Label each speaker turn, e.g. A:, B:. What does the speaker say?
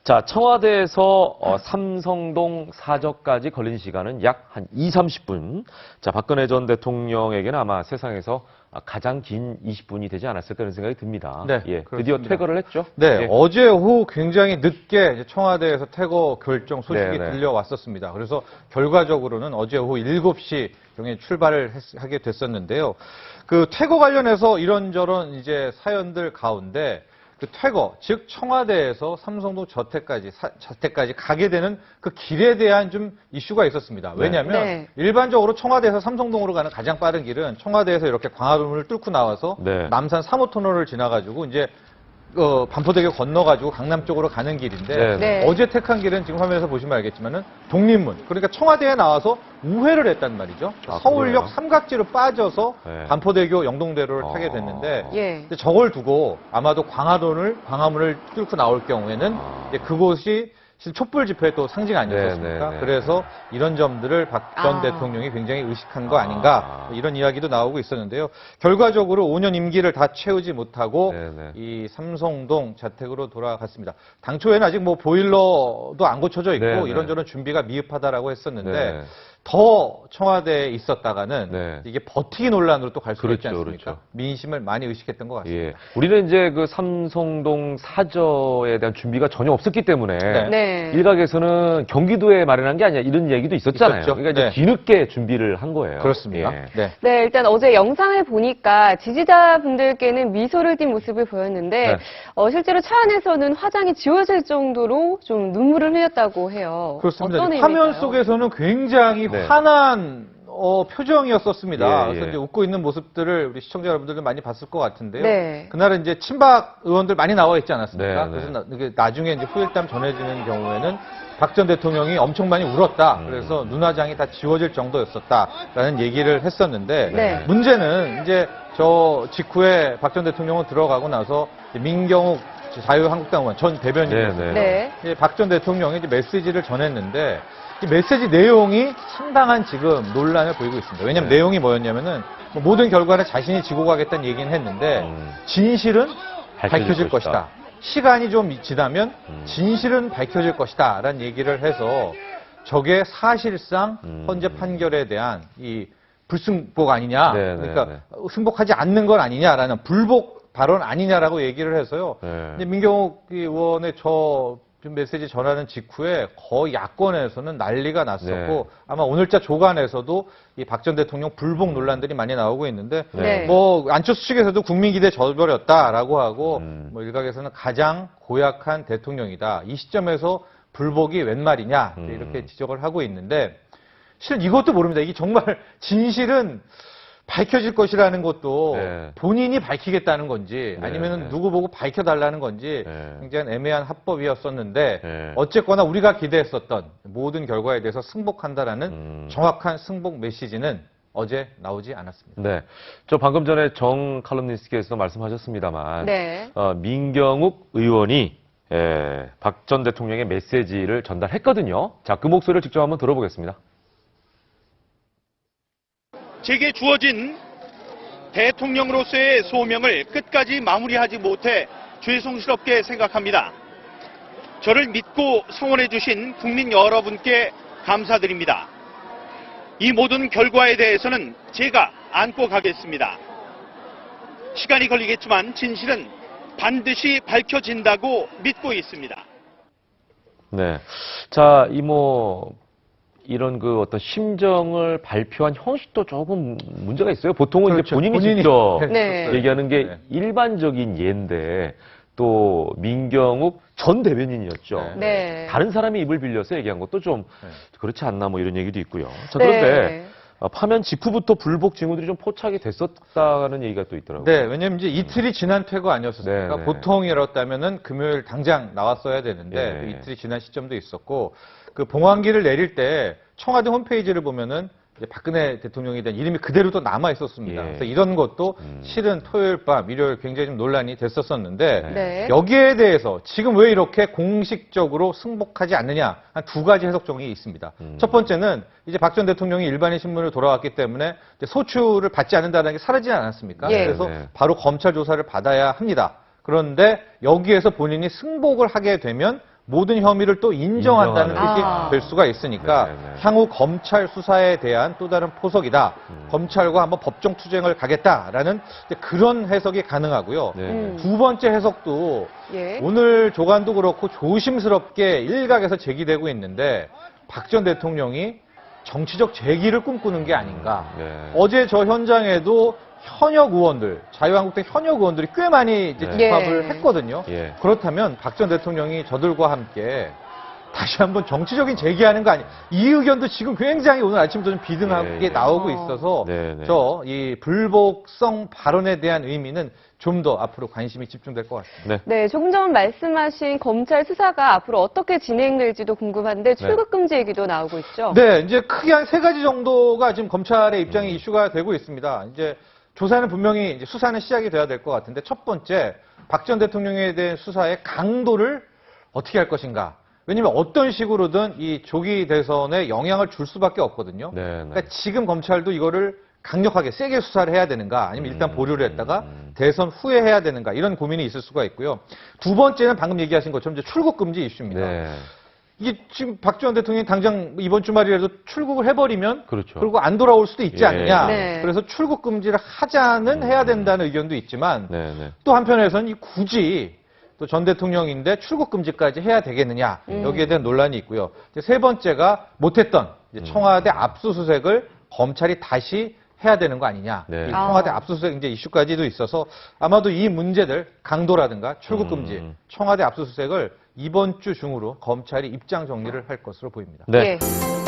A: 자, 청와대에서 삼성동 사저까지 걸린 시간은 약 한 30분. 자, 박근혜 전 대통령에게는 아마 세상에서 가장 긴 20분이 되지 않았을까 그런 생각이 듭니다.
B: 네,
A: 예,
B: 그렇습니다.
A: 드디어 퇴거를 했죠.
B: 네,
A: 예.
B: 어제 오후 굉장히 늦게 이제 청와대에서 퇴거 결정 소식이
A: 네.
B: 들려왔었습니다. 그래서 결과적으로는 어제 오후 7시경에 출발을 하게 됐었는데요. 그 퇴거 관련해서 이런저런 이제 사연들 가운데 그 퇴거, 즉 청와대에서 삼성동 자택까지 가게 되는 그 길에 대한 좀 이슈가 있었습니다. 왜냐하면
C: 네.
B: 일반적으로 청와대에서 삼성동으로 가는 가장 빠른 길은 청와대에서 이렇게 광화문을 뚫고 나와서
A: 네.
B: 남산 3호 터널을 지나가지고 이제 반포대교 건너가지고 강남 쪽으로 가는 길인데
A: 네.
C: 네.
B: 어제 택한 길은 지금 화면에서 보시면 알겠지만은 독립문, 그러니까 청와대에 나와서 우회를 했단 말이죠.
A: 아,
B: 서울역
A: 그래요?
B: 삼각지로 빠져서
A: 네.
B: 반포대교 영동대로를 타게 됐는데
C: 예.
B: 근데 저걸 두고 아마도 광화문을 뚫고 나올 경우에는 이제 그곳이 실제 촛불 집회의 또 상징 아니었습니까?
A: 네.
B: 그래서 이런 점들을 박 전 대통령이 굉장히 의식한 거 아닌가 이런 이야기도 나오고 있었는데요. 결과적으로 5년 임기를 다 채우지 못하고
A: 네.
B: 이 삼성동 자택으로 돌아갔습니다. 당초에는 아직 뭐 보일러도 안 고쳐져 있고
A: 네.
B: 이런저런 준비가 미흡하다라고 했었는데
A: 네.
B: 더 청와대에 있었다가는
A: 네.
B: 이게 버티기 논란으로 또 갈 수가 있지
A: 그렇죠,
B: 않습니까?
A: 그렇죠.
B: 민심을 많이 의식했던 것 같습니다.
A: 예. 우리는 이제 그 삼성동 사저에 대한 준비가 전혀 없었기 때문에
C: 네.
A: 일각에서는 경기도에 마련한 게 아니야 이런 얘기도 있었잖아요.
B: 있었죠.
A: 그러니까 이제
B: 네.
A: 뒤늦게 준비를 한 거예요.
B: 그렇습니다.
A: 예.
B: 네.
C: 네, 일단 어제 영상을 보니까 지지자분들께는 미소를 띤 모습을 보였는데
A: 네.
C: 실제로 차 안에서는 화장이 지워질 정도로 좀 눈물을 흘렸다고 해요.
B: 그렇습니다.
C: 어떤
B: 화면
C: 의미일까요?
B: 속에서는 굉장히
A: 네.
B: 환한 표정이었었습니다.
A: 예.
B: 그래서 이제 웃고 있는 모습들을 우리 시청자 여러분들도 많이 봤을 것 같은데요.
C: 네.
B: 그날은 이제 친박 의원들 많이 나와 있지 않았습니까?
A: 네,
B: 그래서 나중에 이제 후일담 전해지는 경우에는 박 전 대통령이 엄청 많이 울었다. 그래서 눈화장이 다 지워질 정도였었다라는 얘기를 했었는데
C: 네.
B: 문제는 이제 저 직후에 박 전 대통령은 들어가고 나서 민경욱 자유한국당 의원 전 대변인이었습니다.
C: 네.
B: 박 전 대통령이 이제 메시지를 전했는데 이 메시지 내용이 상당한 지금 논란을 보이고 있습니다. 왜냐하면
A: 네.
B: 내용이 뭐였냐면은 뭐 모든 결과를 자신이 지고 가겠다는 얘기는 했는데 진실은 밝혀질 것이다. 시간이 좀 지나면 진실은 밝혀질 것이다. 라는 얘기를 해서 저게 사실상 헌재 판결에 대한 이 불승복 아니냐.
A: 네,
B: 그러니까 승복하지 않는 건 아니냐라는 불복 발언 아니냐라고 얘기를 해서요.
A: 네.
B: 이제 민경욱 의원의 저 메시지 전하는 직후에 거의 야권에서는 난리가 났었고
A: 네.
B: 아마 오늘자 조간에서도 이 박 전 대통령 불복 논란들이 많이 나오고 있는데
C: 네.
B: 뭐 안철수 측에서도 국민 기대 저버렸다라고 하고 뭐 일각에서는 가장 고약한 대통령이다. 이 시점에서 불복이 웬 말이냐 이렇게 지적을 하고 있는데 실은 이것도 모릅니다. 이게 정말 진실은 밝혀질 것이라는 것도
A: 네.
B: 본인이 밝히겠다는 건지 아니면 누구 보고 밝혀달라는 건지 굉장히 애매한 합법이었었는데 어쨌거나 우리가 기대했었던 모든 결과에 대해서 승복한다라는 정확한 승복 메시지는 어제 나오지 않았습니다.
A: 네. 저 방금 전에 정 칼럼니스트께서 말씀하셨습니다만
C: 네.
A: 민경욱 의원이 박 전 대통령의 메시지를 전달했거든요. 자, 그 목소리를 직접 한번 들어보겠습니다.
D: 제게 주어진 대통령으로서의 소명을 끝까지 마무리하지 못해 죄송스럽게 생각합니다. 저를 믿고 성원해 주신 국민 여러분께 감사드립니다. 이 모든 결과에 대해서는 제가 안고 가겠습니다. 시간이 걸리겠지만 진실은 반드시 밝혀진다고 믿고 있습니다.
A: 네. 자, 이런 그 어떤 심정을 발표한 형식도 조금 문제가 있어요. 보통은
B: 그렇죠.
A: 이제 본인이
B: 본인이
A: 직접
C: 네.
A: 얘기하는 게
B: 네.
A: 일반적인 예인데 또 민경욱 전 대변인이었죠.
C: 네.
A: 다른 사람이 입을 빌려서 얘기한 것도 좀
B: 네.
A: 그렇지 않나 뭐 이런 얘기도 있고요. 자, 그런데
C: 네.
A: 파면 직후부터 불복 징후들이 좀 포착이 됐었다는 얘기가 또 있더라고요.
B: 네, 왜냐면 이제 이틀이 지난 퇴거 아니었습니까?
A: 네.
B: 보통이었다면은 금요일 당장 나왔어야 되는데
A: 예.
B: 이틀이 지난 시점도 있었고 그 봉황기를 내릴 때 청와대 홈페이지를 보면은 이제 박근혜 대통령에 대한 이름이 그대로 또 남아 있었습니다.
A: 예.
B: 그래서 이런 것도 실은 토요일 밤, 일요일 굉장히 좀 논란이 됐었었는데
C: 네.
B: 여기에 대해서 지금 왜 이렇게 공식적으로 승복하지 않느냐 한 두 가지 해석정이 있습니다. 첫 번째는 이제 박 전 대통령이 일반인 신문으로 돌아왔기 때문에 이제 소추를 받지 않는다는 게 사라지지 않았습니까?
C: 예.
B: 그래서
A: 네.
B: 바로 검찰 조사를 받아야 합니다. 그런데 여기에서 본인이 승복을 하게 되면 모든 혐의를 또 인정한다는
A: 인정하는.
B: 뜻이
C: 아.
B: 될 수가 있으니까
A: 네, 네.
B: 향후 검찰 수사에 대한 또 다른 포석이다. 검찰과 한번 법정 투쟁을 가겠다라는 이제 그런 해석이 가능하고요.
A: 네.
B: 두 번째 해석도
C: 예.
B: 오늘 조간도 그렇고 조심스럽게 일각에서 제기되고 있는데 박 전 대통령이 정치적 재기를 꿈꾸는 게 아닌가.
A: 네.
B: 어제 저 현장에도 현역 의원들, 자유한국당 현역 의원들이 꽤 많이 이제
A: 네.
B: 집합을
C: 예.
B: 했거든요.
A: 예.
B: 그렇다면 박 전 대통령이 저들과 함께 다시 한번 정치적인 재기하는 거 아니? 이 의견도 지금 굉장히 오늘 아침부터 좀 비등하게
A: 예, 예.
B: 나오고
C: 어.
B: 있어서
A: 네, 네.
B: 저 이 불복성 발언에 대한 의미는 좀 더 앞으로 관심이 집중될 것 같습니다.
C: 네, 조금 전 말씀하신 검찰 수사가 앞으로 어떻게 진행될지도 궁금한데 출국 금지 얘기도 나오고 있죠.
B: 네, 이제 크게 한 세 가지 정도가 지금 검찰의 입장이 이슈가 되고 있습니다. 이제 조사는 분명히 이제 수사는 시작이 돼야 될 것 같은데 첫 번째 박 전 대통령에 대한 수사의 강도를 어떻게 할 것인가. 왜냐하면 어떤 식으로든 이 조기 대선에 영향을 줄 수밖에 없거든요.
A: 네, 네.
B: 그러니까 지금 검찰도 이거를 강력하게 세게 수사를 해야 되는가 아니면 일단 보류를 했다가 대선 후에 해야 되는가 이런 고민이 있을 수가 있고요. 두 번째는 방금 얘기하신 것처럼 이제 출국 금지 이슈입니다.
A: 네.
B: 이게 지금 박 전 대통령이 당장 이번 주말이라도 출국을 해버리면
A: 그렇죠.
B: 그리고 안 돌아올 수도 있지
A: 예.
B: 않느냐.
C: 네.
B: 그래서 출국 금지를 하자는 해야 된다는 의견도 있지만
A: 네, 네.
B: 또 한편에서는 이 굳이 또 전 대통령인데 출국 금지까지 해야 되겠느냐 여기에 대한 논란이 있고요. 이제 세 번째가 못했던 이제 청와대 압수수색을 검찰이 다시 해야 되는 거 아니냐.
A: 네.
B: 이 청와대
C: 아.
B: 압수수색 이제 이슈까지도 있어서 아마도 이 문제들 강도라든가 출국 금지, 청와대 압수수색을 이번 주 중으로 검찰이 입장 정리를 할 것으로 보입니다.
A: 네.
C: 예.